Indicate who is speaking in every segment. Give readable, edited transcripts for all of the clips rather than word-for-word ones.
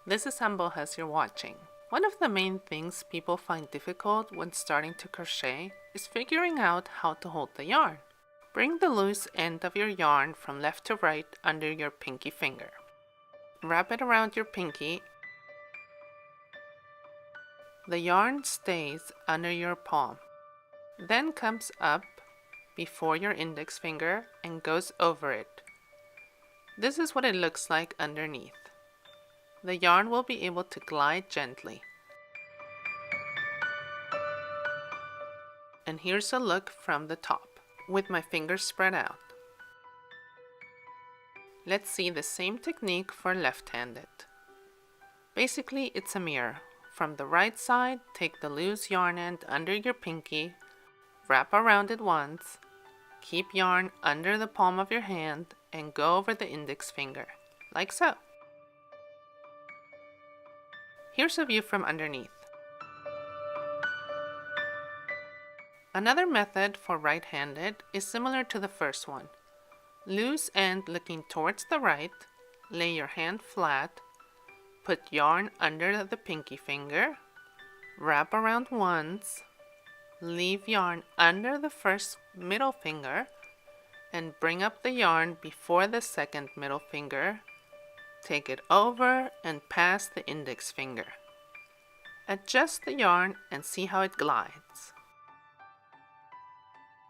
Speaker 1: This is Ambo as you're watching. One of the main things people find difficult when starting to crochet is figuring out how to hold the yarn. Bring the loose end of your yarn from left to right under your pinky finger. Wrap it around your pinky. The yarn stays under your palm, then comes up before your index finger and goes over it. This is what it looks like underneath. The yarn will be able to glide gently. And here's a look from the top, with my fingers spread out. Let's see the same technique for left-handed. Basically, it's a mirror. From the right side, take the loose yarn end under your pinky, wrap around it once, keep yarn under the palm of your hand, and go over the index finger, like so. Here's a view from underneath. Another method for right-handed is similar to the first one. Loose end looking towards the right, lay your hand flat, put yarn under the pinky finger, wrap around once, leave yarn under the first middle finger, and bring up the yarn before the second middle finger. Take it over and pass the index finger. Adjust the yarn and see how it glides.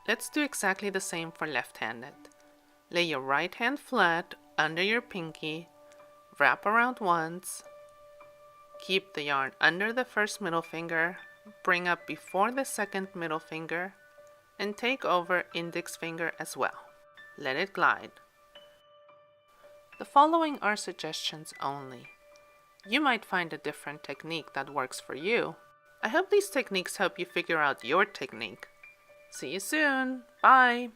Speaker 1: Let's do exactly the same for left-handed. Lay your right hand flat under your pinky, wrap around once, keep the yarn under the first middle finger, bring up before the second middle finger, and take over index finger as well. Let it glide. The following are suggestions only. You might find a different technique that works for you. I hope these techniques help you figure out your technique. See you soon. Bye.